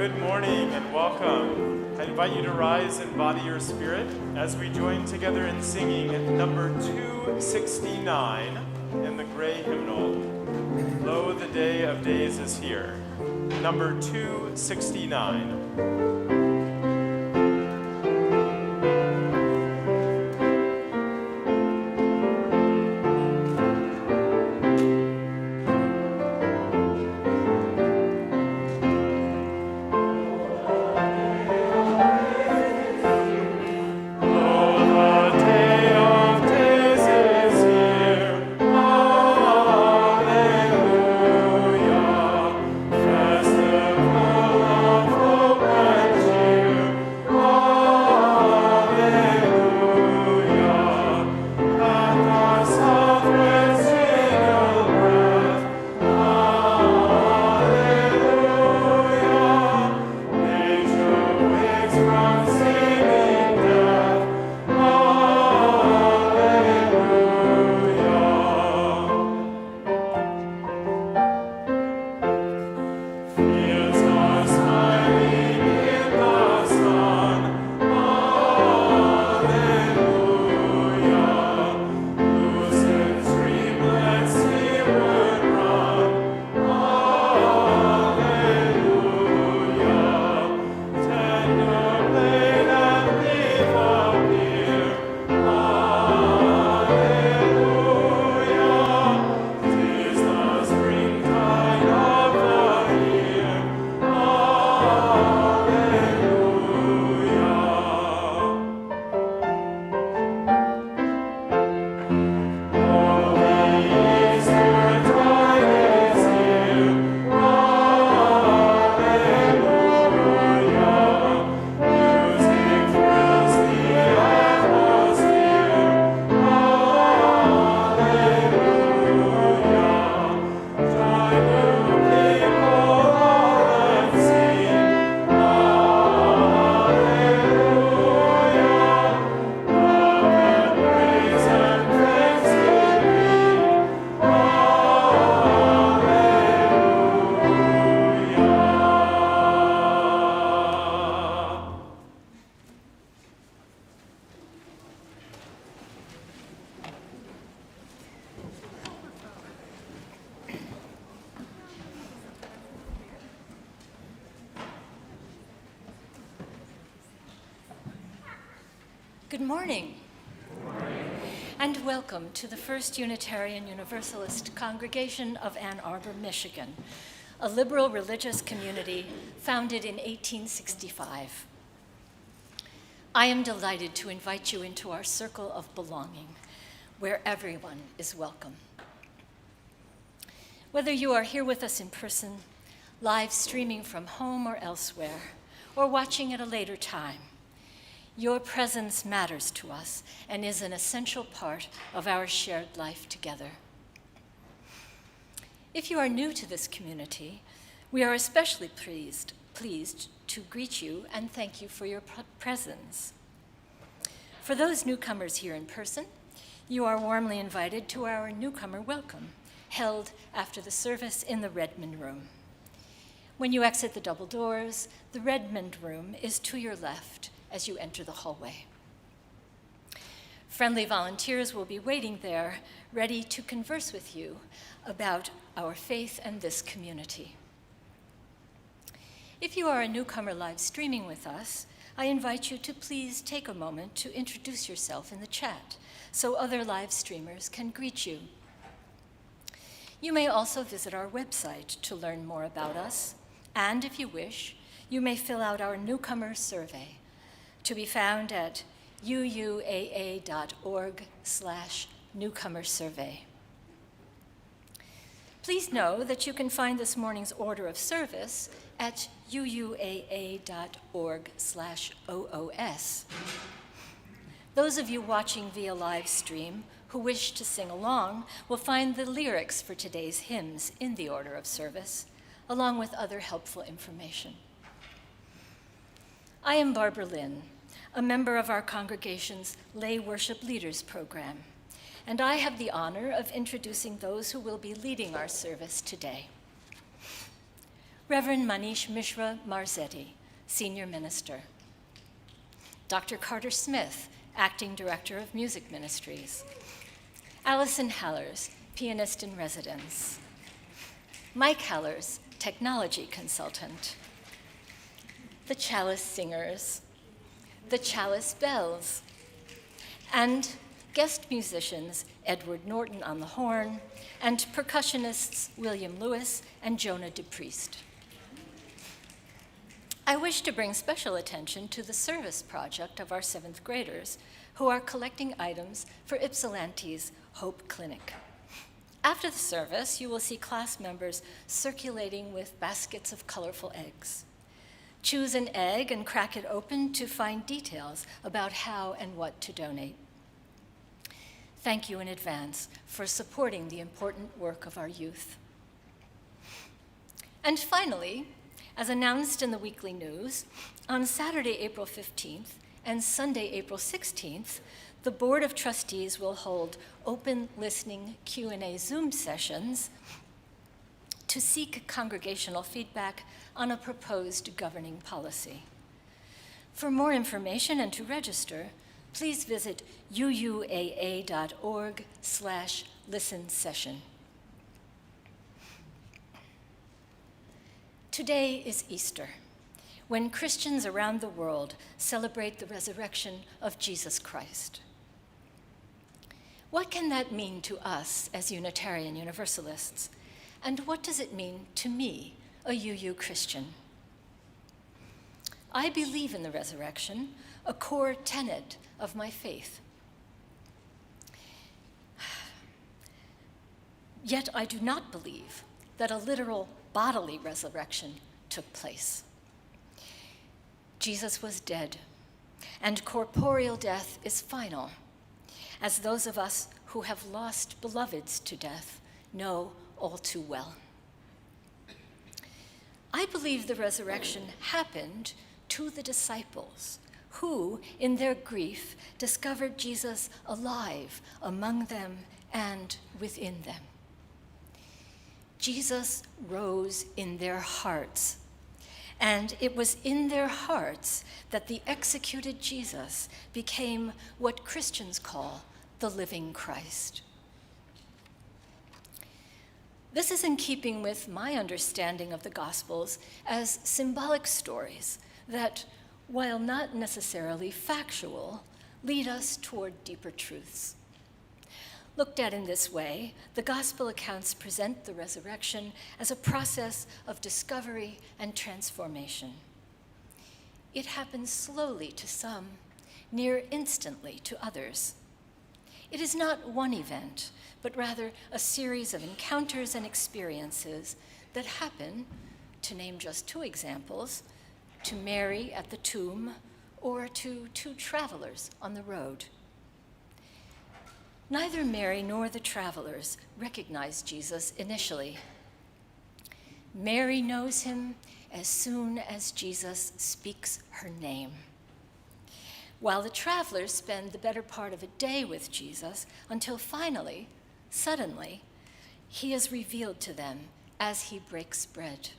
Good morning and welcome. I invite you to rise and body your spirit as we join together in singing number 269 in the gray hymnal, Lo, the Day of Days is Here. Number 269. Good morning. And welcome to the First Unitarian Universalist Congregation of Ann Arbor, Michigan, a liberal religious community founded in 1865. I am delighted to invite you into our circle of belonging, where everyone is welcome. Whether you are here with us in person, live streaming from home or elsewhere, or watching at a later time, your presence matters to us and is an essential part of our shared life together. If you are new to this community, we are especially pleased to greet you and thank you for your presence. For those newcomers here in person, you are warmly invited to our newcomer welcome, held after the service in the Redmond Room. When you exit the double doors, the Redmond Room is to your left as you enter the hallway. Friendly volunteers will be waiting there, ready to converse with you about our faith and this community. If you are a newcomer live streaming with us, I invite you to please take a moment to introduce yourself in the chat so other live streamers can greet you. You may also visit our website to learn more about us, and if you wish, you may fill out our newcomer survey, to be found at UUAA.org/newcomer-survey. Please know that you can find this morning's order of service at UUAA.org/OOS. Those of you watching via live stream who wish to sing along will find the lyrics for today's hymns in the order of service, along with other helpful information. I am Barbara Lynn, a member of our congregation's Lay Worship Leaders Program, and I have the honor of introducing those who will be leading our service today. Reverend Manish Mishra-Marzetti, Senior Minister. Dr. Carter Smith, Acting Director of Music Ministries. Allison Halerz, Pianist-in-Residence. Mike Halerz, Technology Consultant. The Chalice Singers. The Chalice Bells. And guest musicians Edward Norton on the horn, and percussionists William Lewis and Jonah DePriest. I wish to bring special attention to the service project of our 7th graders who are collecting items for Ypsilanti's Hope Clinic. After the service, you will see class members circulating with baskets of colorful eggs. Choose an egg and crack it open to find details about how and what to donate. Thank you in advance for supporting the important work of our youth. And finally, as announced in the weekly news, on Saturday, April 15th and Sunday, April 16th, the Board of Trustees will hold open listening Q&A Zoom sessions to seek congregational feedback on a proposed governing policy. For more information and to register, please visit uua.org/listen-session. Today is Easter, when Christians around the world celebrate the resurrection of Jesus Christ. What can that mean to us as Unitarian Universalists? And what does it mean to me, a UU Christian? I believe in the resurrection, a core tenet of my faith. Yet I do not believe that a literal bodily resurrection took place. Jesus was dead, and corporeal death is final, as those of us who have lost beloveds to death know all too well. I believe the resurrection happened to the disciples, who, in their grief, discovered Jesus alive among them and within them. Jesus rose in their hearts, and it was in their hearts that the executed Jesus became what Christians call the living Christ. This is in keeping with my understanding of the Gospels as symbolic stories that, while not necessarily factual, lead us toward deeper truths. Looked at in this way, the Gospel accounts present the resurrection as a process of discovery and transformation. It happens slowly to some, near instantly to others. It is not one event, but rather a series of encounters and experiences that happen, to name just 2 examples, to Mary at the tomb or to 2 travelers on the road. Neither Mary nor the travelers recognized Jesus initially. Mary knows him as soon as Jesus speaks her name, while the travelers spend the better part of a day with Jesus until finally, suddenly, he is revealed to them as he breaks bread.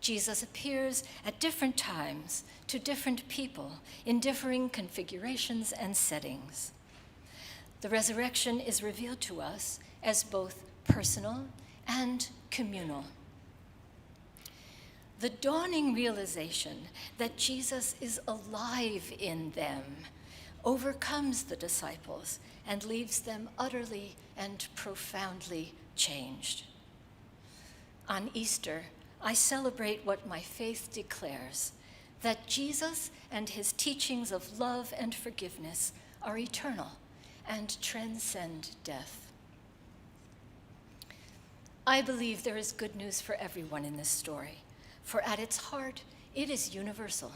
Jesus appears at different times to different people in differing configurations and settings. The resurrection is revealed to us as both personal and communal. The dawning realization that Jesus is alive in them overcomes the disciples and leaves them utterly and profoundly changed. On Easter, I celebrate what my faith declares, that Jesus and his teachings of love and forgiveness are eternal and transcend death. I believe there is good news for everyone in this story, for at its heart, it is universal.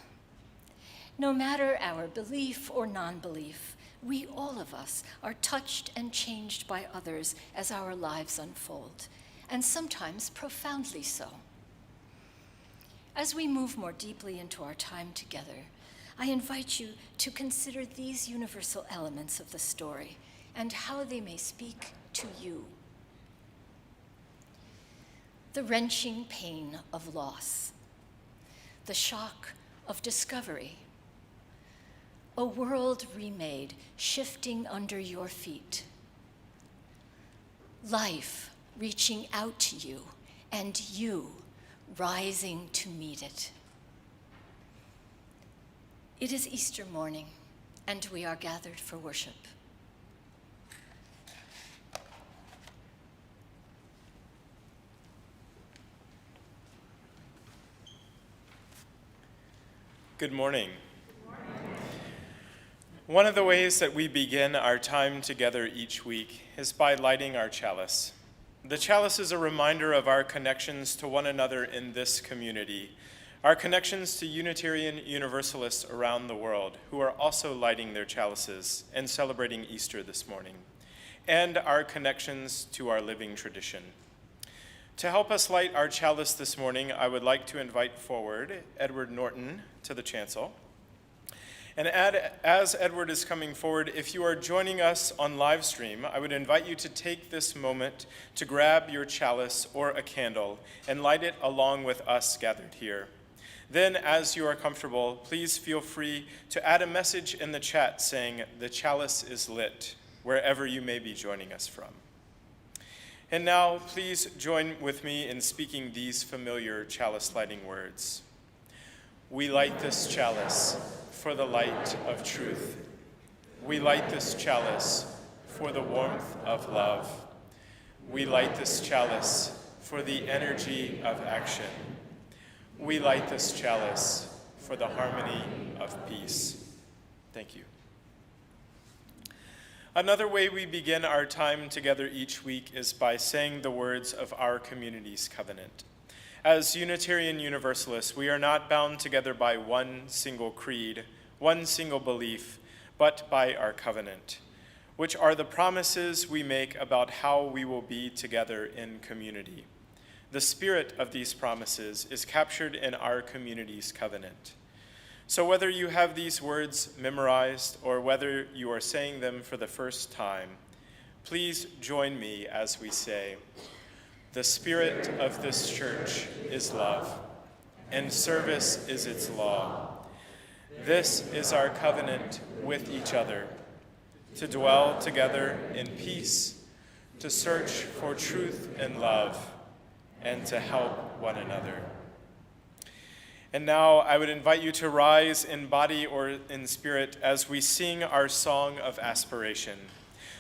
No matter our belief or non-belief, we, all of us, are touched and changed by others as our lives unfold, and sometimes profoundly so. As we move more deeply into our time together, I invite you to consider these universal elements of the story and how they may speak to you. the wrenching pain of loss, the shock of discovery, a world remade shifting under your feet, life reaching out to you and you rising to meet it. It is Easter morning, and we are gathered for worship. Good morning. One of the ways that we begin our time together each week is by lighting our chalice. The chalice is a reminder of our connections to one another in this community, our connections to Unitarian Universalists around the world who are also lighting their chalices and celebrating Easter this morning, and our connections to our living tradition. To help us light our chalice this morning, I would like to invite forward Edward Norton to the chancel. And as Edward is coming forward, if you are joining us on live stream, I would invite you to take this moment to grab your chalice or a candle and light it along with us gathered here. Then, as you are comfortable, please feel free to add a message in the chat saying, "The chalice is lit," wherever you may be joining us from. And now, please join with me in speaking these familiar chalice lighting words. We light this chalice for the light of truth. We light this chalice for the warmth of love. We light this chalice for the energy of action. We light this chalice for the harmony of peace. Thank you. Another way we begin our time together each week is by saying the words of our community's covenant. As Unitarian Universalists, we are not bound together by one single creed, one single belief, but by our covenant, which are the promises we make about how we will be together in community. The spirit of these promises is captured in our community's covenant. So whether you have these words memorized or whether you are saying them for the first time, please join me as we say, "The spirit of this church is love, and service is its law. This is our covenant with each other, to dwell together in peace, to search for truth and love, and to help one another." And now I would invite you to rise in body or in spirit as we sing our song of aspiration,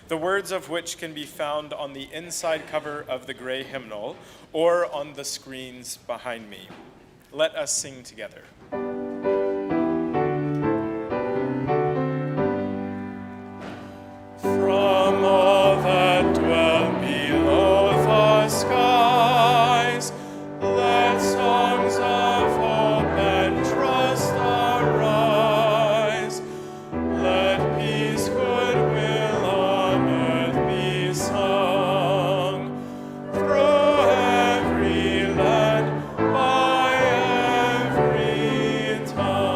the words of which can be found on the inside cover of the gray hymnal or on the screens behind me. Let us sing together. From all that dwell below the skies, let songs of hope and trust arise. Let peace, goodwill on earth be sung, through every land, by every tongue.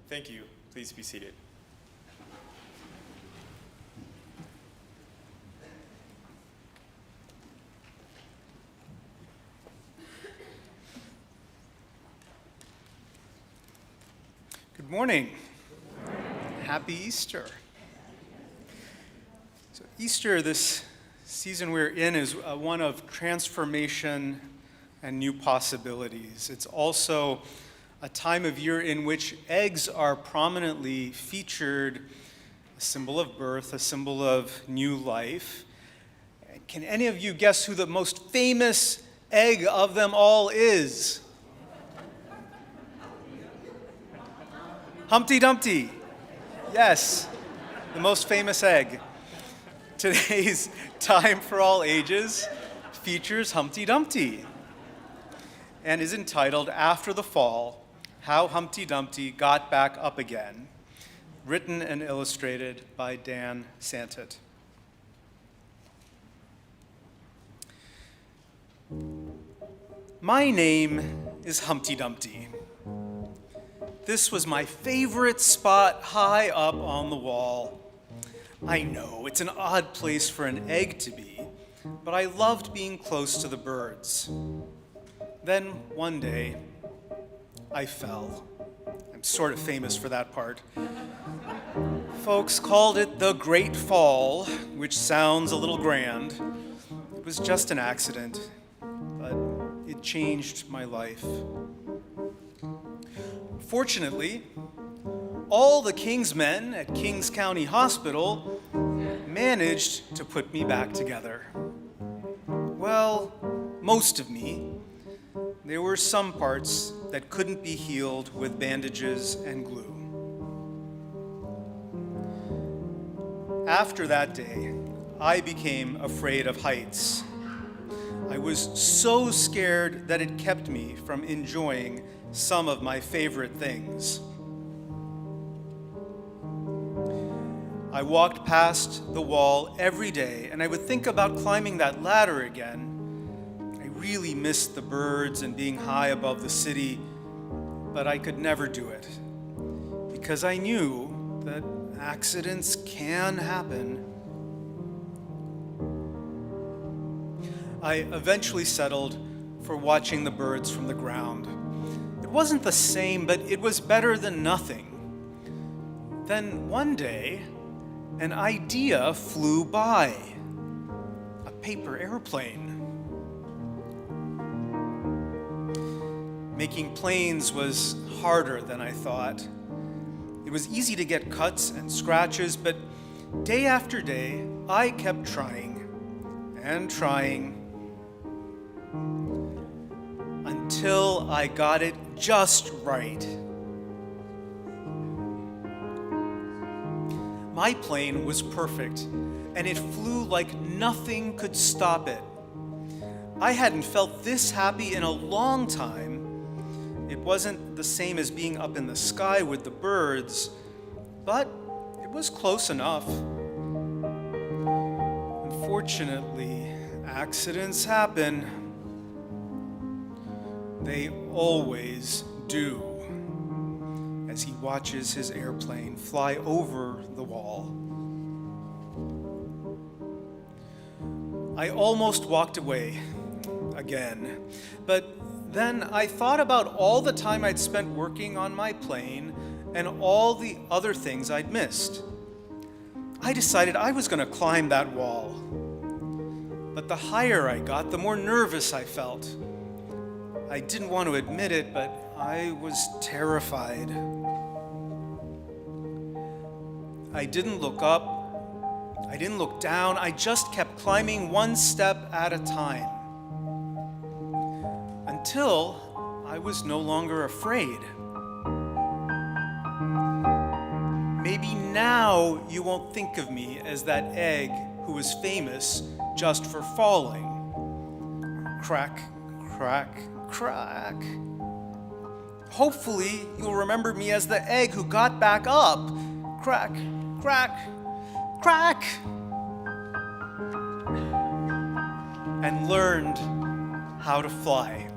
Thank you. Please be seated. Good morning. Happy Easter. So Easter, this season we're in, is one of transformation and new possibilities. It's also a time of year in which eggs are prominently featured, a symbol of birth, a symbol of new life. Can any of you guess who the most famous egg of them all is? Humpty Dumpty. Yes, the most famous egg. Today's Time for All Ages features Humpty Dumpty and is entitled After the Fall, How Humpty Dumpty Got Back Up Again, written and illustrated by Dan Santat. My name is Humpty Dumpty. This was my favorite spot high up on the wall. I know, it's an odd place for an egg to be, but I loved being close to the birds. Then one day, I fell. I'm sort of famous for that part. Folks called it the Great Fall, which sounds a little grand. It was just an accident, but it changed my life. Fortunately, all the King's men at Kings County Hospital managed to put me back together. Well, most of me. There were some parts that couldn't be healed with bandages and glue. After that day, I became afraid of heights. I was so scared that it kept me from enjoying some of my favorite things. I walked past the wall every day, and I would think about climbing that ladder again. I really missed the birds and being high above the city, but I could never do it because I knew that accidents can happen. I eventually settled for watching the birds from the ground. It wasn't the same, but it was better than nothing. Then one day, an idea flew by. A paper airplane. Making planes was harder than I thought. It was easy to get cuts and scratches, but day after day, I kept trying and trying until I got it just right. My plane was perfect, and it flew like nothing could stop it. I hadn't felt this happy in a long time. It wasn't the same as being up in the sky with the birds, but it was close enough. Unfortunately, accidents happen. They always do, as he watches his airplane fly over the wall. I almost walked away again, but then I thought about all the time I'd spent working on my plane and all the other things I'd missed. I decided I was going to climb that wall. But the higher I got, the more nervous I felt. I didn't want to admit it, but I was terrified. I didn't look up. I didn't look down. I just kept climbing one step at a time. Until I was no longer afraid. Maybe now you won't think of me as that egg who was famous just for falling. Crack, crack, crack. Hopefully you'll remember me as the egg who got back up. Crack, crack, crack. And learned how to fly.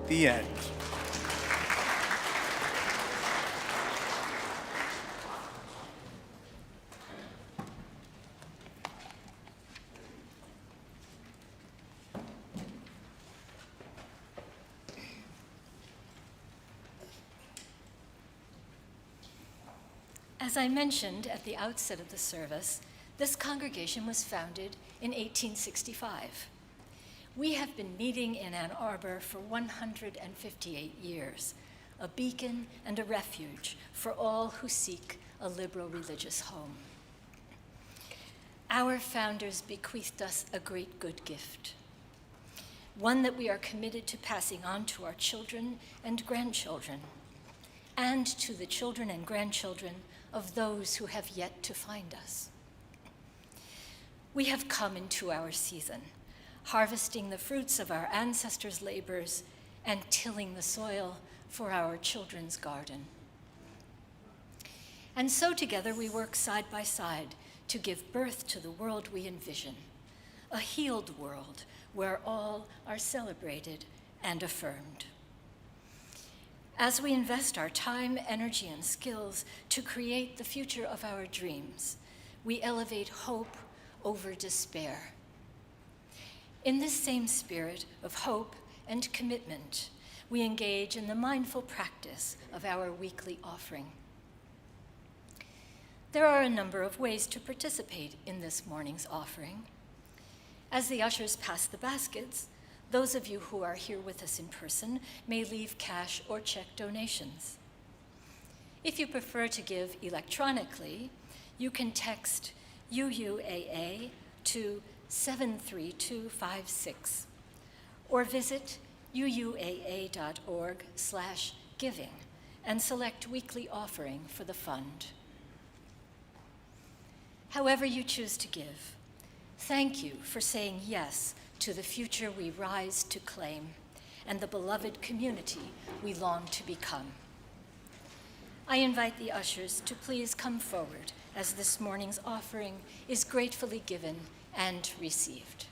The end. As I mentioned at the outset of the service, this congregation was founded in 1865. We have been meeting in Ann Arbor for 158 years, a beacon and a refuge for all who seek a liberal religious home. Our founders bequeathed us a great good gift, one that we are committed to passing on to our children and grandchildren, and to the children and grandchildren of those who have yet to find us. We have come into our season, harvesting the fruits of our ancestors' labors and tilling the soil for our children's garden. And so together we work side by side to give birth to the world we envision, a healed world where all are celebrated and affirmed. As we invest our time, energy, and skills to create the future of our dreams, we elevate hope over despair. In this same spirit of hope and commitment, we engage in the mindful practice of our weekly offering. There are a number of ways to participate in this morning's offering. As the ushers pass the baskets, those of you who are here with us in person may leave cash or check donations. If you prefer to give electronically, you can text UUAA to 73256 or visit uuaa.org/giving and select weekly offering for the fund. However you choose to give, thank you for saying yes to the future we rise to claim and the beloved community we long to become. I invite the ushers to please come forward as this morning's offering is gratefully given and received.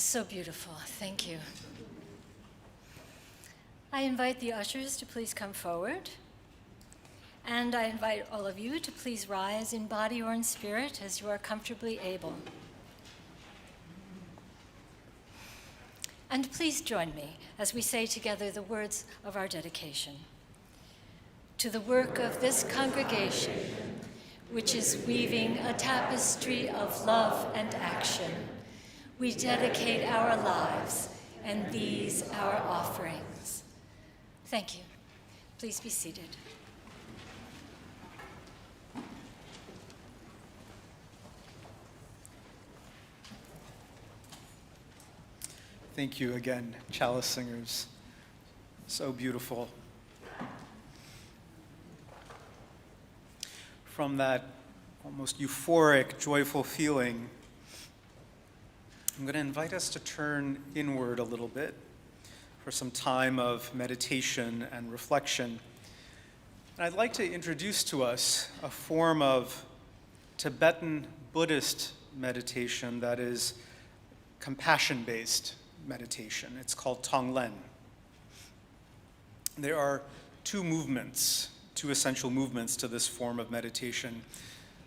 so beautiful. Thank you. I invite the ushers to please come forward. And I invite all of you to please rise in body or in spirit as you are comfortably able. And please join me as we say together the words of our dedication. To the work of this congregation, which is weaving a tapestry of love and action, we dedicate our lives and these our offerings. Thank you. Please be seated. Thank you again, Chalice Singers. So beautiful. From that almost euphoric, joyful feeling, I'm going to invite us to turn inward a little bit for some time of meditation and reflection. And I'd like to introduce to us a form of Tibetan Buddhist meditation that is compassion-based meditation. It's called Tonglen. There are two essential movements to this form of meditation.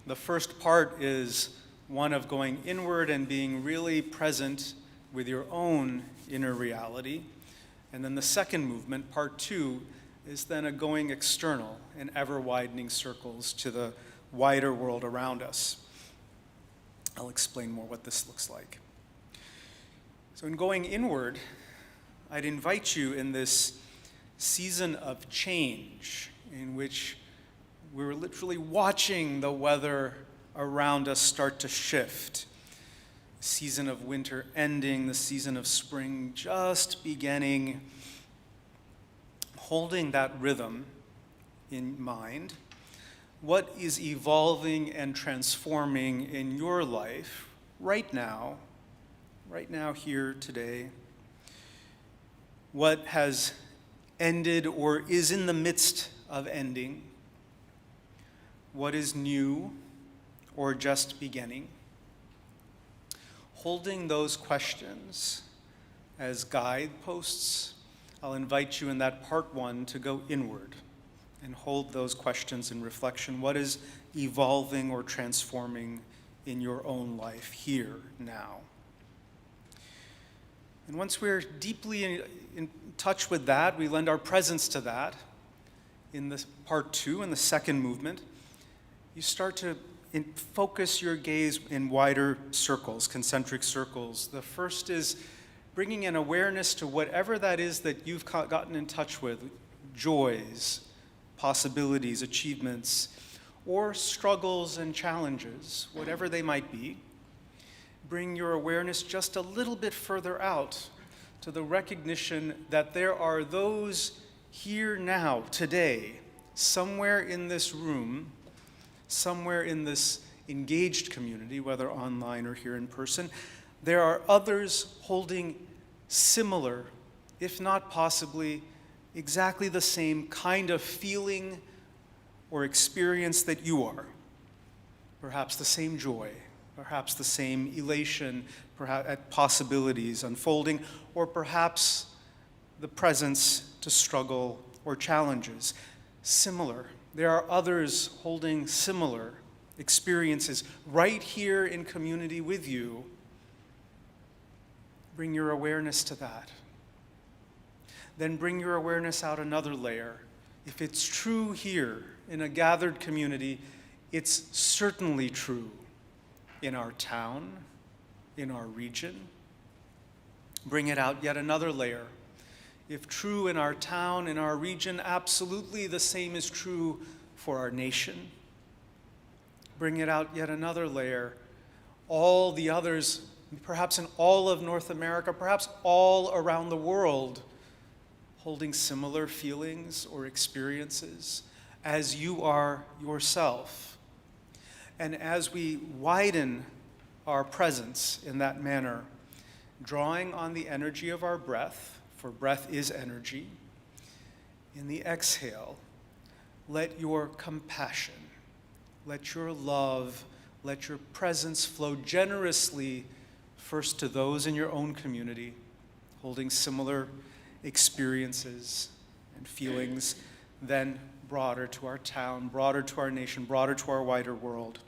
The first part is one of going inward and being really present with your own inner reality. And then the second movement, part two, is then a going external in ever-widening circles to the wider world around us. I'll explain more what this looks like. So in going inward, I'd invite you in this season of change in which we're literally watching the weather around us start to shift. The season of winter ending, the season of spring just beginning. Holding that rhythm in mind, what is evolving and transforming in your life right now, here, today? What has ended or is in the midst of ending? What is new or just beginning? Holding those questions as guideposts, I'll invite you in that part one to go inward and hold those questions in reflection. What is evolving or transforming in your own life here, now? And once we're deeply in touch with that, we lend our presence to that. In this part two, in the second movement, you start to focus your gaze in wider circles, concentric circles. The first is bringing an awareness to whatever that is that you've gotten in touch with, joys, possibilities, achievements, or struggles and challenges, whatever they might be. Bring your awareness just a little bit further out to the recognition that there are those here now, today, somewhere in this room, somewhere in this engaged community, whether online or here in person, there are others holding similar, if not possibly exactly the same kind of feeling or experience that you are. Perhaps the same joy, perhaps the same elation, perhaps at possibilities unfolding, or perhaps the presence to struggle or challenges. Similar. There are others holding similar experiences right here in community with you. Bring your awareness to that. Then bring your awareness out another layer. If it's true here in a gathered community, it's certainly true in our town, in our region. Bring it out yet another layer. If true in our town, in our region, absolutely the same is true for our nation. Bring it out yet another layer. All the others, perhaps in all of North America, perhaps all around the world, holding similar feelings or experiences as you are yourself. And as we widen our presence in that manner, drawing on the energy of our breath, for breath is energy, in the exhale, let your compassion, let your love, let your presence flow generously first to those in your own community holding similar experiences and feelings, then broader to our town, broader to our nation, broader to our wider world.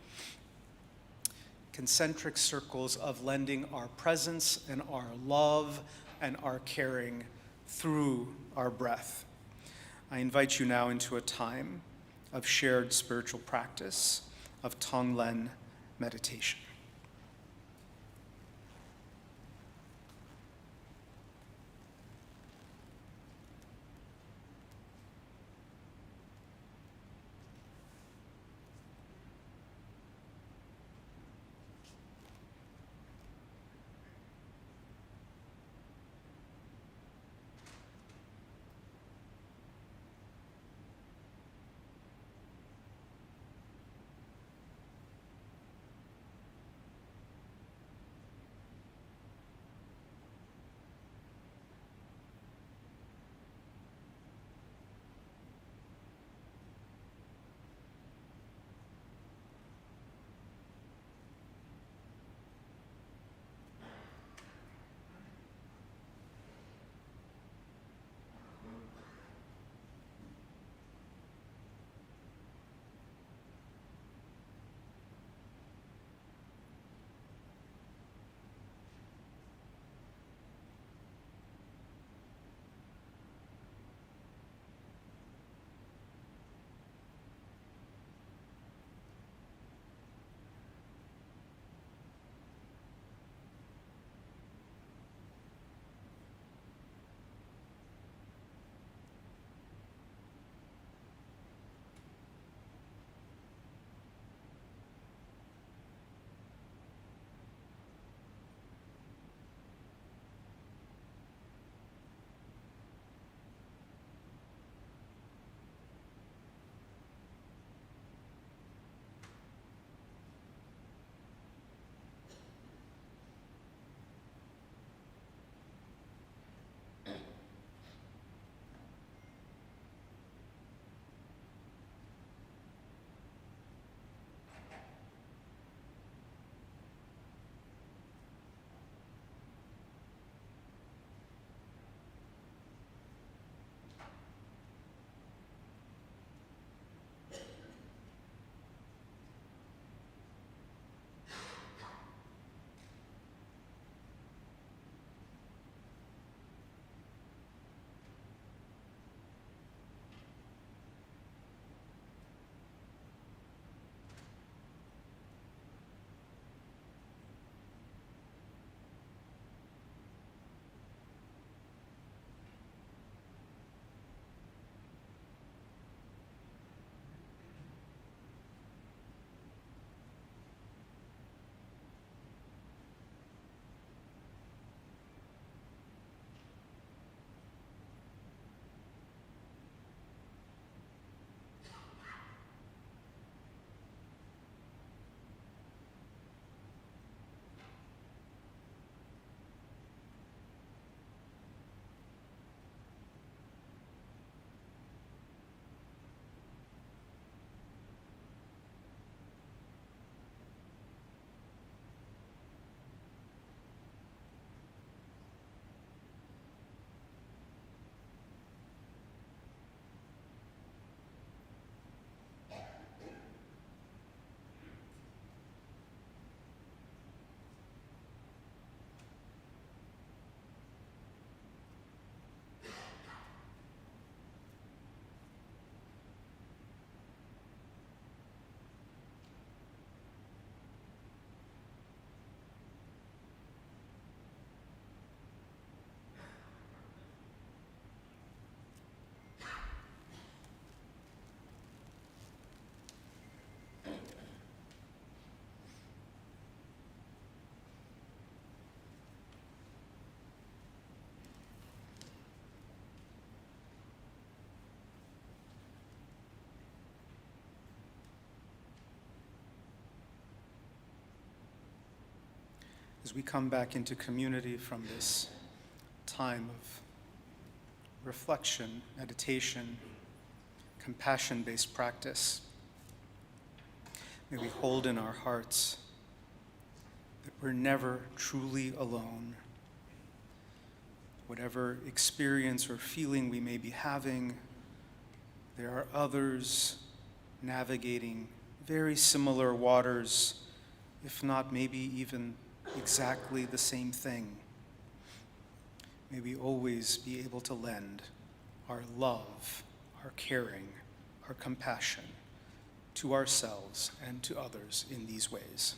Concentric circles of lending our presence and our love and our caring through our breath. I invite you now into a time of shared spiritual practice, of Tonglen meditation. As we come back into community from this time of reflection, meditation, compassion-based practice, may we hold in our hearts we're never truly alone. Whatever experience or feeling we may be having, there are others navigating very similar waters, if not maybe even exactly the same thing. May we always be able to lend our love, our caring, our compassion to ourselves and to others in these ways.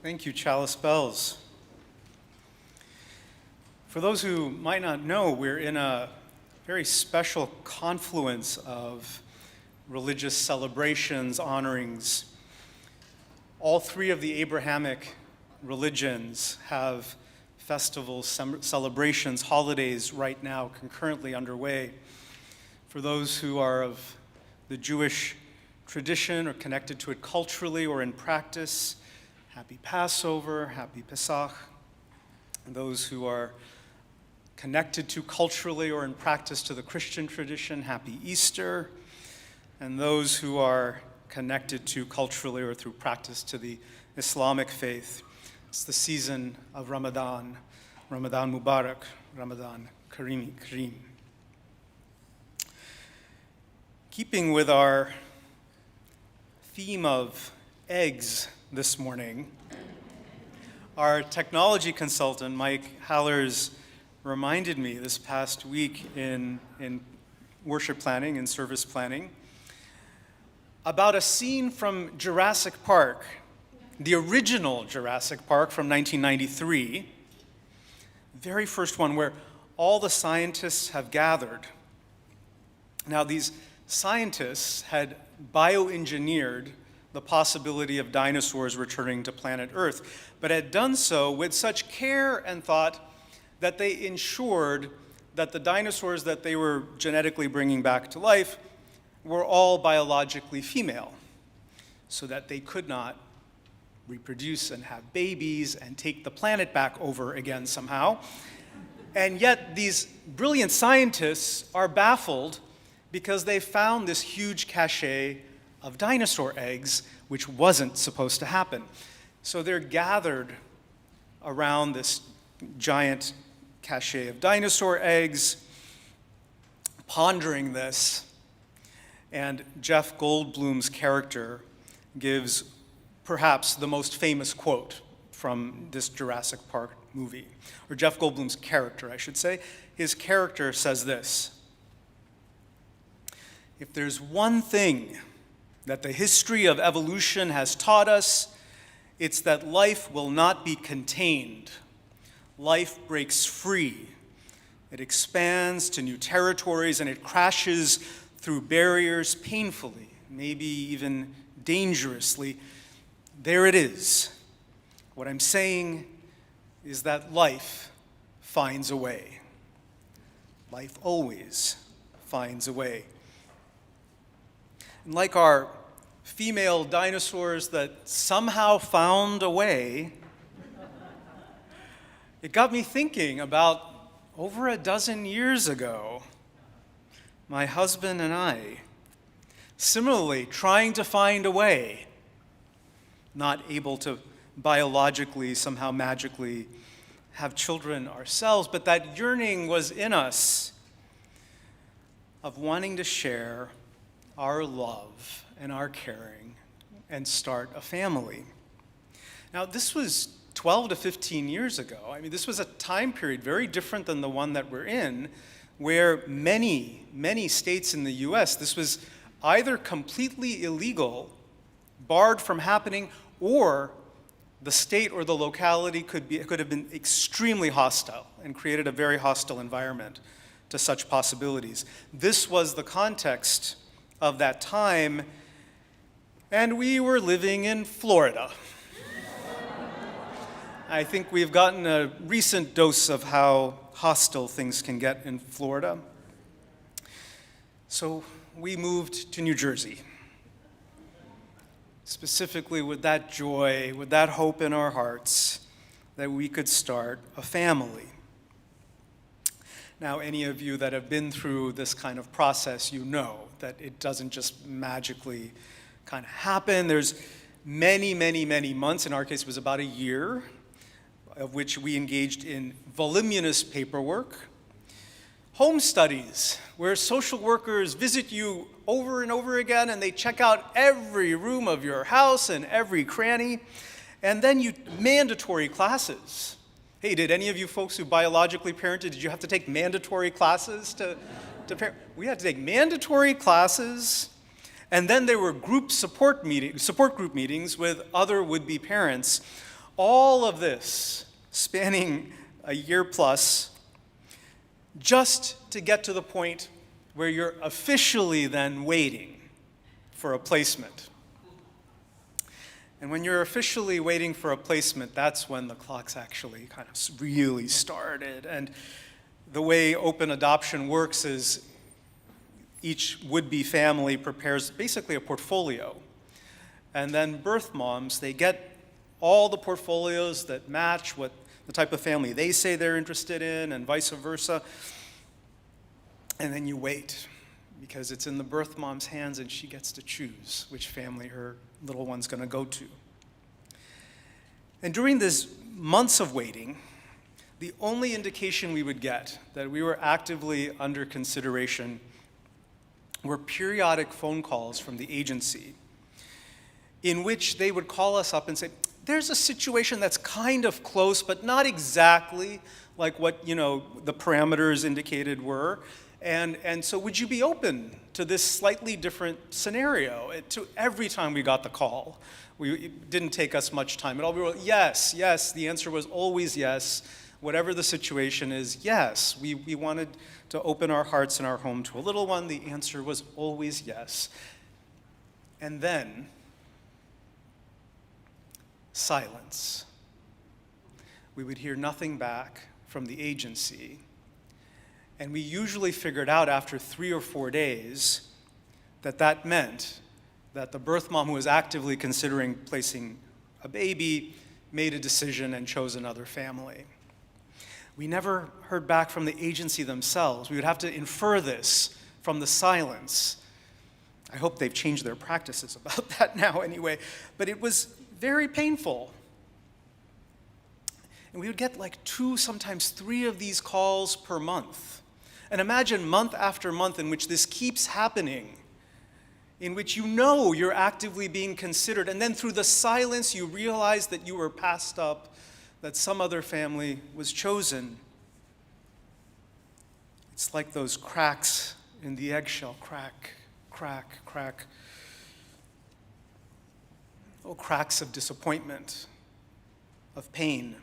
Thank you, Chalice Bells. For those who might not know, we're in a very special confluence of religious celebrations, honorings. All three of the Abrahamic religions have festivals, celebrations, holidays right now concurrently underway. For those who are of the Jewish tradition or connected to it culturally or in practice, Happy Passover, Happy Pesach. And those who are connected to culturally or in practice to the Christian tradition, Happy Easter. And those who are connected to culturally or through practice to the Islamic faith. It's the season of Ramadan. Ramadan Mubarak, Ramadan Kareem. Keeping with our theme of eggs this morning, our technology consultant, Mike Halerz, reminded me this past week in worship planning and service planning about a scene from Jurassic Park, the original Jurassic Park from 1993, very first one where all the scientists have gathered. Now, these scientists had bioengineered the possibility of dinosaurs returning to planet Earth, but had done so with such care and thought that they ensured that the dinosaurs that they were genetically bringing back to life were all biologically female, so that they could not reproduce and have babies and take the planet back over again somehow. And yet these brilliant scientists are baffled because they found this huge cache of dinosaur eggs, which wasn't supposed to happen. So they're gathered around this giant cache of dinosaur eggs, pondering this. And Jeff Goldblum's character gives perhaps the most famous quote from this Jurassic Park movie, or Jeff Goldblum's character, I should say. His character says this: "If there's one thing that the history of evolution has taught us, it's that life will not be contained. Life breaks free. It expands to new territories and it crashes through barriers painfully, maybe even dangerously. There it is. What I'm saying is that life finds a way. Life always finds a way." And like our female dinosaurs that somehow found a way, it got me thinking about over a dozen years ago, my husband and I, similarly trying to find a way, not able to biologically, somehow magically have children ourselves, but that yearning was in us of wanting to share our love and our caring and start a family. Now, this was 12 to 15 years ago. I mean, this was a time period very different than the one that we're in, where many states in the US, this was either completely illegal, barred from happening, or the state or the locality could have been extremely hostile and created a very hostile environment to such possibilities. This was the context of that time, and we were living in Florida. I think we've gotten a recent dose of how hostile things can get in Florida. So we moved to New Jersey, specifically with that joy, with that hope in our hearts that we could start a family. Now, any of you that have been through this kind of process, you know that it doesn't just magically kind of happen. There's many months, in our case it was about a year, of which we engaged in voluminous paperwork, home studies, where social workers visit you over and over again, and they check out every room of your house and every cranny, and then mandatory classes. Hey, did any of you folks who biologically parented, did you have to take mandatory classes to parent? We had to take mandatory classes, and then there were support group meetings with other would-be parents, All of this spanning a year plus, just to get to the point where you're officially then waiting for a placement. And when you're officially waiting for a placement, that's when the clocks actually kind of really started. And the way open adoption works is each would-be family prepares basically a portfolio. And then birth moms, they get all the portfolios that match what the type of family they say they're interested in, and vice versa. And then you wait, because it's in the birth mom's hands and she gets to choose which family her little one's going to go to. And during these months of waiting, the only indication we would get that we were actively under consideration were periodic phone calls from the agency in which they would call us up and say, there's a situation that's kind of close, but not exactly like what, the parameters indicated were. And so would you be open to this slightly different scenario? Every time we got the call, it didn't take us much time at all. We were, yes. The answer was always yes. Whatever the situation is, yes. We wanted to open our hearts and our home to a little one. The answer was always yes. And then, silence. We would hear nothing back from the agency. And we usually figured out after 3 or 4 days that meant that the birth mom who was actively considering placing a baby made a decision and chose another family. We never heard back from the agency themselves. We would have to infer this from the silence. I hope they've changed their practices about that now anyway. But it was very painful. And we would get like 2, sometimes 3 of these calls per month. And imagine month after month in which this keeps happening, in which you're actively being considered, and then through the silence you realize that you were passed up, that some other family was chosen. It's like those cracks in the eggshell, crack, crack, crack. Oh, cracks of disappointment, of pain.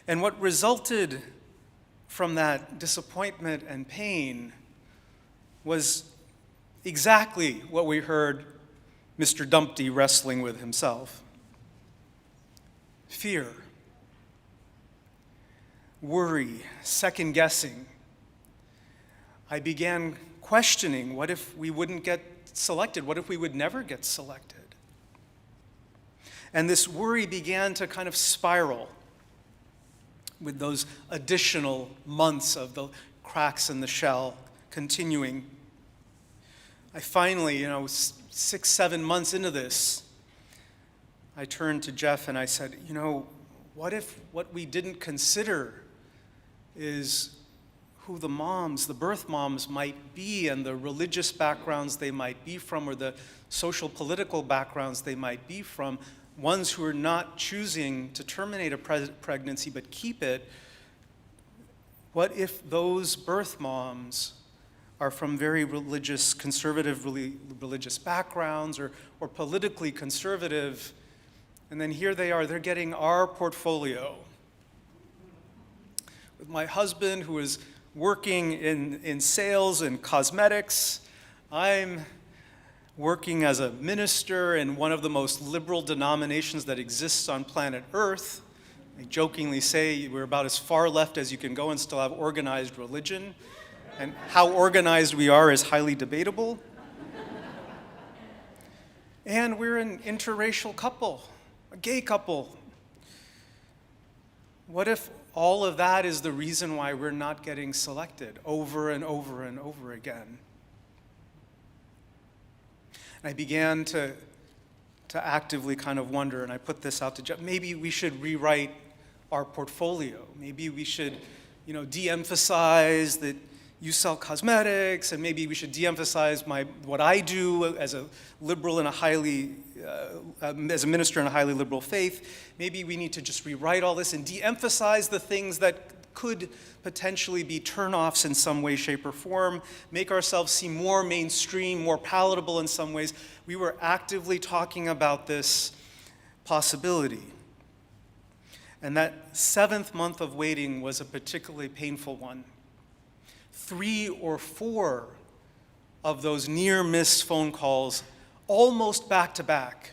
And what resulted from that disappointment and pain was exactly what we heard Mr. Dumpty wrestling with himself. Fear, worry, second-guessing. I began questioning, what if we wouldn't get selected? What if we would never get selected? And this worry began to kind of spiral with those additional months of the cracks in the shell continuing. I finally, 6, 7 months into this, I turned to Jeff and I said, what if what we didn't consider is who the moms, the birth moms might be, and the religious backgrounds they might be from, or the social political backgrounds they might be from, ones who are not choosing to terminate a pregnancy but keep it. What if those birth moms are from very religious, conservative religious backgrounds, or politically conservative, and then here they are, they're getting our portfolio. With my husband, who is working in sales and cosmetics, I'm working as a minister in one of the most liberal denominations that exists on planet Earth. I jokingly say we're about as far left as you can go and still have organized religion. And how organized we are is highly debatable. And we're an interracial couple, a gay couple. What if all of that is the reason why we're not getting selected over and over and over again? And I began to actively kind of wonder, and I put this out to Jeff, maybe we should rewrite our portfolio. Maybe we should, de-emphasize that you sell cosmetics, and maybe we should de-emphasize what I do as a liberal and as a minister in a highly liberal faith. Maybe we need to just rewrite all this and de-emphasize the things that could potentially be turn-offs in some way, shape, or form, make ourselves seem more mainstream, more palatable in some ways. We were actively talking about this possibility. And that 7th month of waiting was a particularly painful one. 3 or 4 of those near-miss phone calls, almost back to back.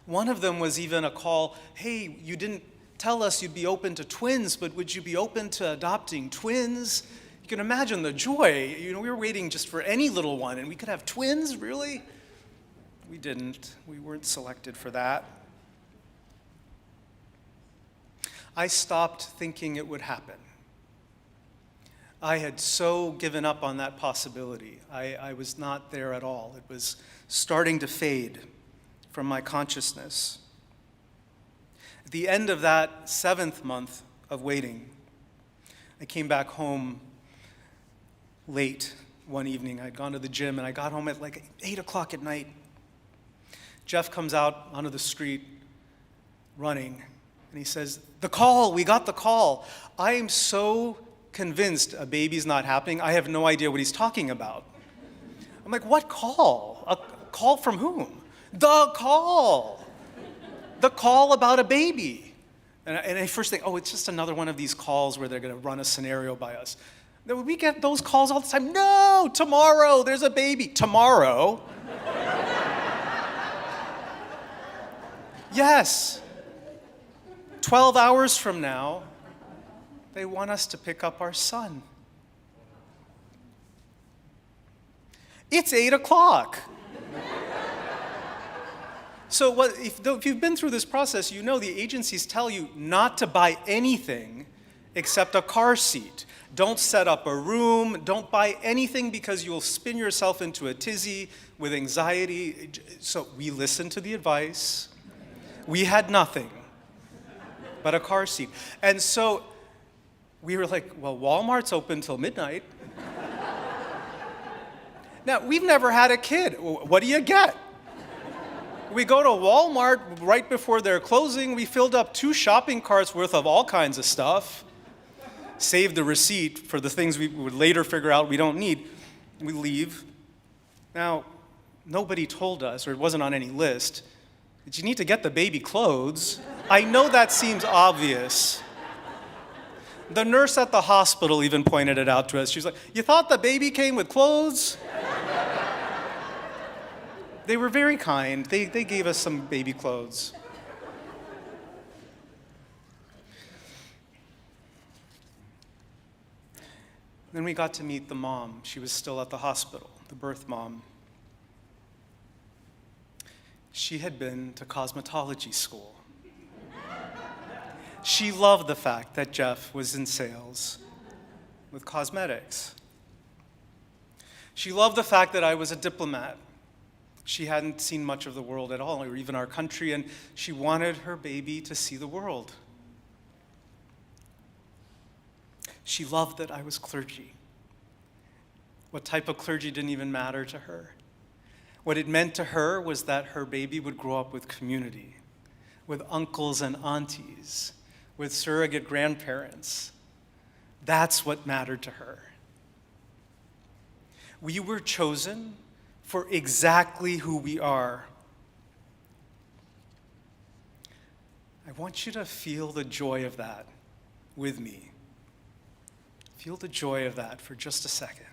One of them was even a call, hey, you didn't tell us you'd be open to twins, but would you be open to adopting twins? You can imagine the joy. We were waiting just for any little one, and we could have twins, really? We didn't. We weren't selected for that. I stopped thinking it would happen. I had so given up on that possibility. I was not there at all. It was starting to fade from my consciousness. At the end of that 7th month of waiting, I came back home late one evening. I'd gone to the gym, and I got home at like 8 o'clock at night. Jeff comes out onto the street running, and he says, "The call, we got the call." I am so convinced a baby's not happening, I have no idea what he's talking about. I'm like, what call? A call from whom? The call! The call about a baby. And I first think, oh, it's just another one of these calls where they're going to run a scenario by us. We get those calls all the time. No, tomorrow, there's a baby. Tomorrow? Yes. 12 hours from now, they want us to pick up our son. It's 8 o'clock. So if you've been through this process, you know the agencies tell you not to buy anything except a car seat. Don't set up a room. Don't buy anything because you'll spin yourself into a tizzy with anxiety. So we listened to the advice. We had nothing but a car seat. And so we were like, well, Walmart's open till midnight. Now, we've never had a kid. What do you get? We go to Walmart right before they're closing. We filled up 2 shopping carts worth of all kinds of stuff. Saved the receipt for the things we would later figure out we don't need. We leave. Now, nobody told us, or it wasn't on any list, that you need to get the baby clothes. I know that seems obvious. The nurse at the hospital even pointed it out to us. She was like, you thought the baby came with clothes? They were very kind. They gave us some baby clothes. Then we got to meet the mom. She was still at the hospital, the birth mom. She had been to cosmetology school. She loved the fact that Jeff was in sales with cosmetics. She loved the fact that I was a diplomat. She hadn't seen much of the world at all, or even our country, and she wanted her baby to see the world. She loved that I was clergy. What type of clergy didn't even matter to her. What it meant to her was that her baby would grow up with community, with uncles and aunties, with surrogate grandparents. That's what mattered to her. We were chosen for exactly who we are. I want you to feel the joy of that with me. Feel the joy of that for just a second.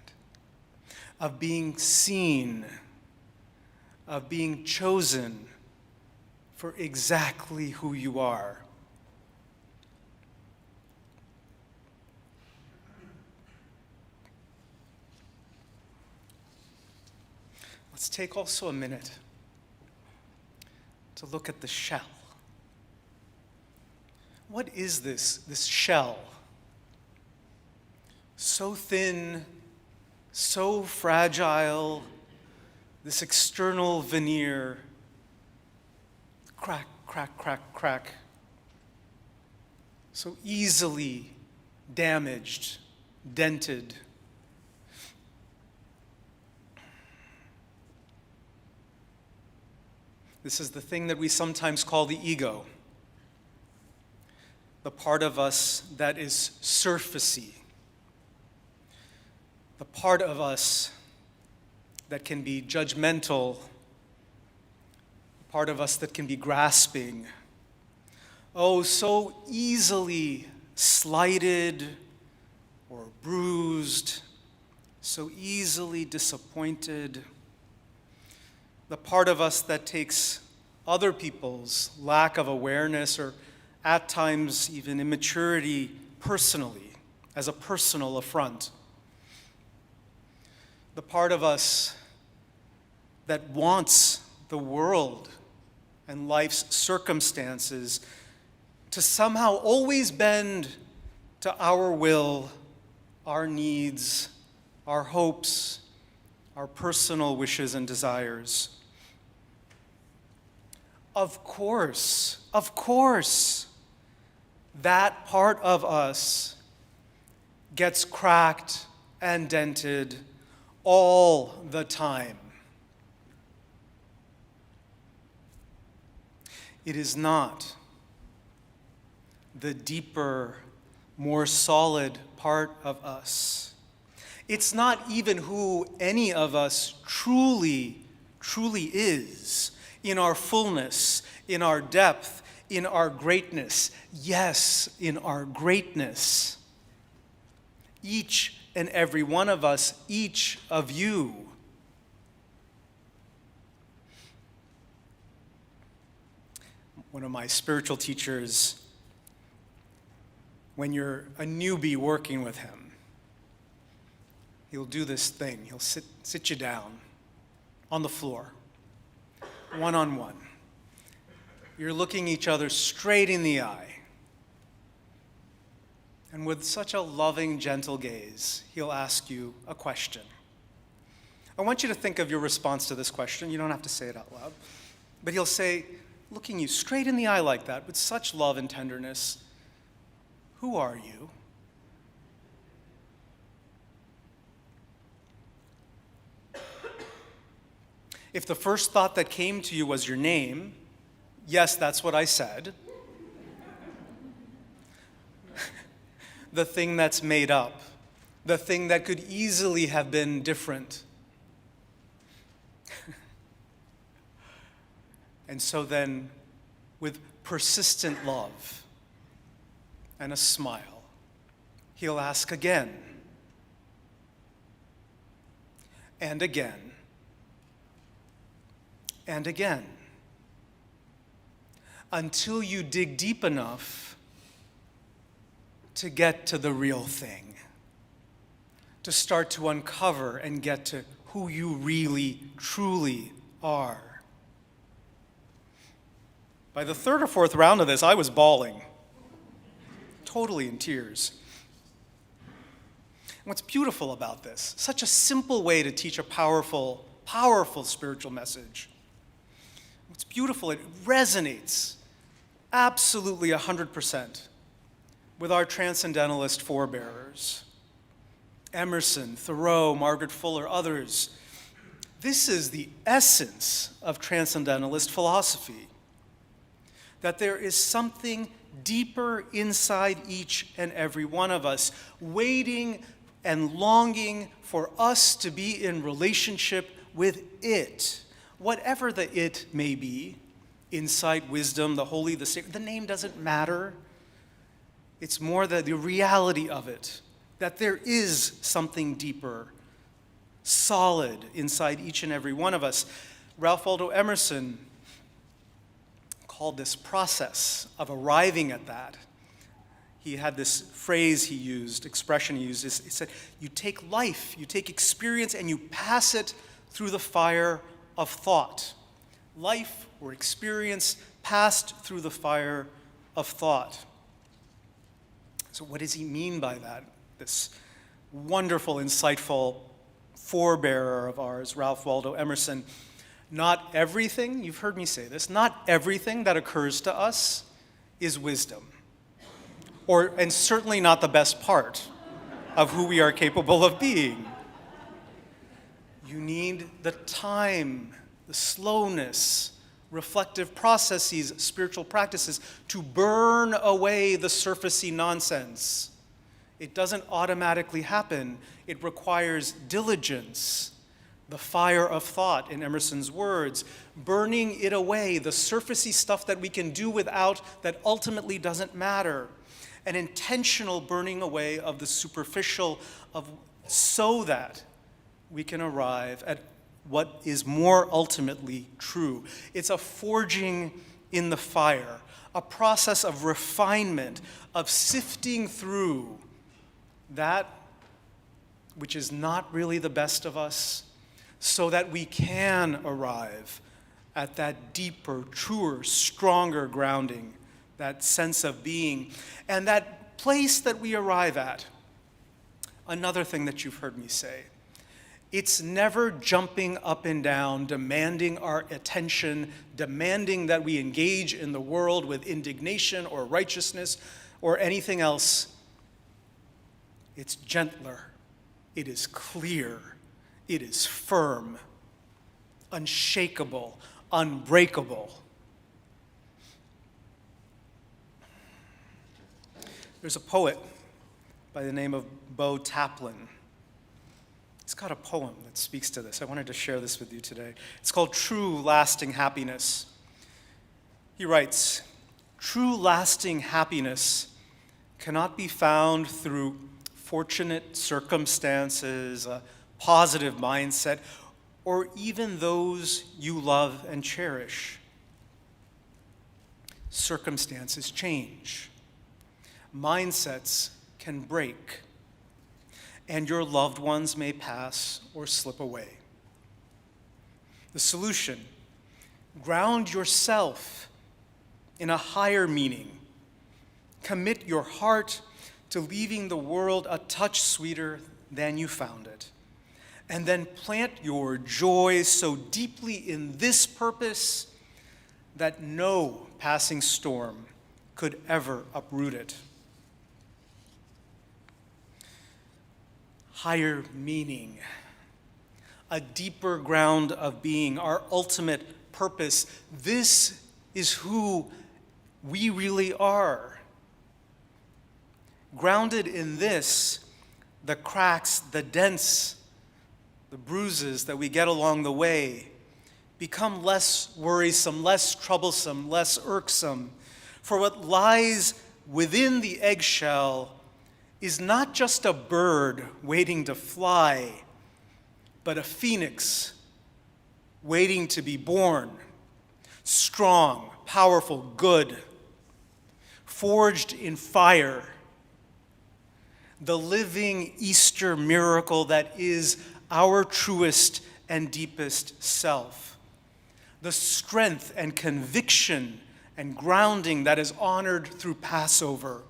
Of being seen, of being chosen for exactly who you are. Let's take also a minute to look at the shell. What is this shell? So thin, so fragile, this external veneer, crack, crack, crack, crack, so easily damaged, dented. This is the thing that we sometimes call the ego, the part of us that is surfacey, the part of us that can be judgmental, the part of us that can be grasping. Oh, so easily slighted or bruised, so easily disappointed. The part of us that takes other people's lack of awareness or at times even immaturity personally, as a personal affront. The part of us that wants the world and life's circumstances to somehow always bend to our will, our needs, our hopes, our personal wishes and desires. Of course, that part of us gets cracked and dented all the time. It is not the deeper, more solid part of us. It's not even who any of us truly is, in our fullness, in our depth, in our greatness. Yes, in our greatness. Each and every one of us, each of you. One of my spiritual teachers, when you're a newbie working with him, he'll do this thing. He'll sit you down on the floor, one-on-one. You're looking each other straight in the eye. And with such a loving, gentle gaze, he'll ask you a question. I want you to think of your response to this question. You don't have to say it out loud. But he'll say, looking you straight in the eye like that, with such love and tenderness, "Who are you?" If the first thought that came to you was your name, yes, that's what I said. The thing that's made up, the thing that could easily have been different. And so then, with persistent love and a smile, he'll ask again, and again, and again, until you dig deep enough to get to the real thing, to start to uncover and get to who you really, truly are. By the third or fourth round of this, I was bawling, totally in tears. And what's beautiful about this, such a simple way to teach a powerful, powerful spiritual message. What's beautiful, it resonates absolutely 100% with our transcendentalist forebearers. Emerson, Thoreau, Margaret Fuller, others. This is the essence of transcendentalist philosophy, that there is something deeper inside each and every one of us, waiting and longing for us to be in relationship with it, whatever the it may be, insight, wisdom, the holy, the sacred. The name doesn't matter. It's more the reality of it, that there is something deeper, solid inside each and every one of us. Ralph Waldo Emerson called this process of arriving at that. He had this phrase he used, expression he used. He said, you take life, you take experience, and you pass it through the fire of thought. Life or experience passed through the fire of thought. So what does he mean by that? This wonderful, insightful forebearer of ours, Ralph Waldo Emerson. Not everything, you've heard me say this, not everything that occurs to us is wisdom. And certainly not the best part of who we are capable of being. You need the time, the slowness, reflective processes, spiritual practices to burn away the surfacey nonsense. It doesn't automatically happen. It requires diligence, the fire of thought, in Emerson's words, burning it away, the surfacey stuff that we can do without that ultimately doesn't matter, an intentional burning away of the superficial so that we can arrive at what is more ultimately true. It's a forging in the fire, a process of refinement, of sifting through that which is not really the best of us, so that we can arrive at that deeper, truer, stronger grounding, that sense of being. And that place that we arrive at, another thing that you've heard me say, it's never jumping up and down, demanding our attention, demanding that we engage in the world with indignation or righteousness or anything else. It's gentler. It is clear. It is firm, unshakable, unbreakable. There's a poet by the name of Bo Taplin. He's got a poem that speaks to this. I wanted to share this with you today. It's called True Lasting Happiness. He writes, "True lasting happiness cannot be found through fortunate circumstances, a positive mindset, or even those you love and cherish. Circumstances change. Mindsets can break, and your loved ones may pass or slip away. The solution: ground yourself in a higher meaning. Commit your heart to leaving the world a touch sweeter than you found it. And then plant your joy so deeply in this purpose that no passing storm could ever uproot it." Higher meaning, a deeper ground of being, our ultimate purpose. This is who we really are. Grounded in this, the cracks, the dents, the bruises that we get along the way become less worrisome, less troublesome, less irksome. For what lies within the eggshell is not just a bird waiting to fly, but a phoenix waiting to be born. Strong, powerful, good, forged in fire. The living Easter miracle that is our truest and deepest self. The strength and conviction and grounding that is honored through Passover.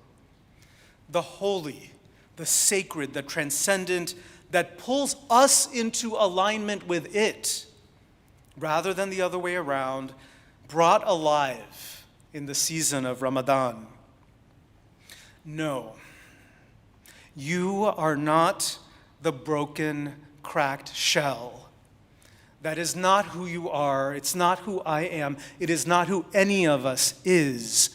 The holy, the sacred, the transcendent that pulls us into alignment with it, rather than the other way around, brought alive in the season of Ramadan. No, you are not the broken, cracked shell. That is not who you are. It's not who I am. It is not who any of us is.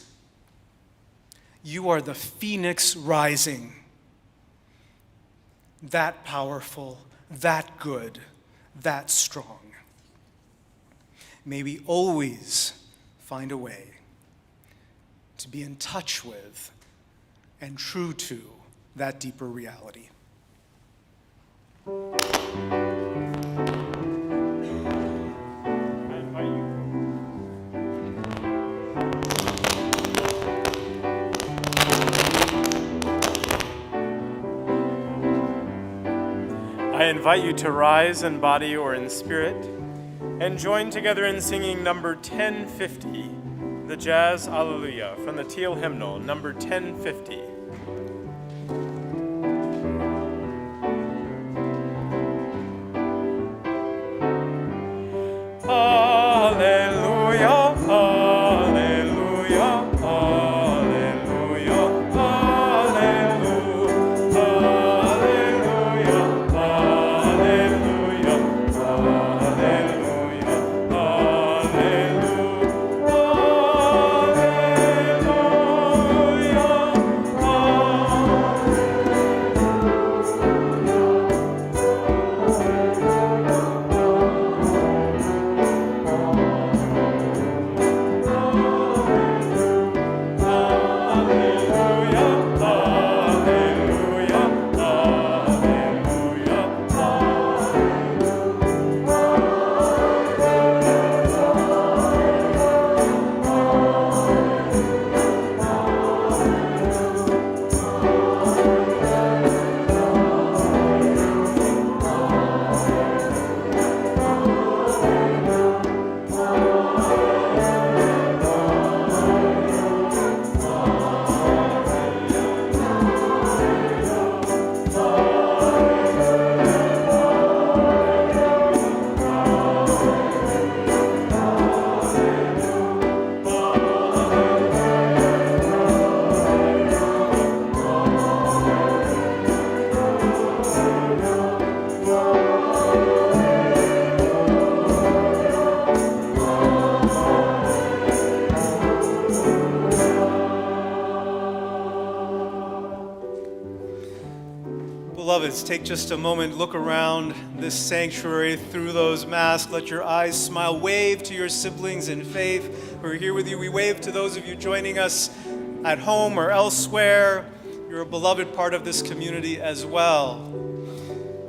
You are the phoenix rising. That powerful, that good, that strong. May we always find a way to be in touch with and true to that deeper reality. I invite you to rise in body or in spirit and join together in singing number 1050, the jazz Alleluia, from the Teal hymnal, number 1050. Alleluia, alleluia, alleluia, alleluia, alleluia, alleluia, alleluia, alleluia, beloveds, take just a moment, look around this sanctuary through those masks. Let your eyes smile. Wave to your siblings in faith who are here with you. We wave to those of you joining us at home or elsewhere. You're a beloved part of this community as well.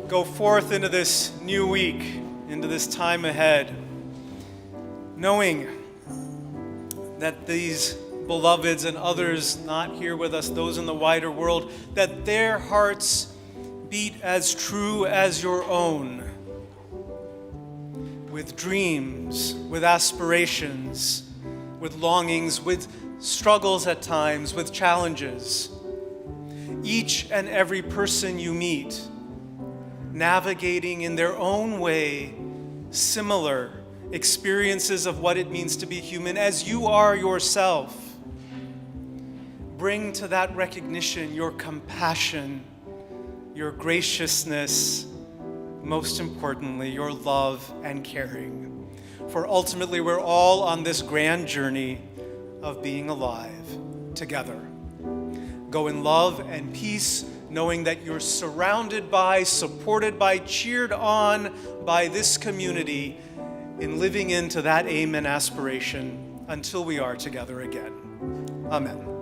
Go forth into this new week, into this time ahead, knowing that these beloveds and others not here with us, those in the wider world, that their hearts beat as true as your own, with dreams, with aspirations, with longings, with struggles at times, with challenges. Each and every person you meet, navigating in their own way similar experiences of what it means to be human, as you are yourself. Bring to that recognition your compassion, your graciousness, most importantly, your love and caring. For ultimately, we're all on this grand journey of being alive together. Go in love and peace, knowing that you're surrounded by, supported by, cheered on by this community in living into that aim and aspiration until we are together again. Amen.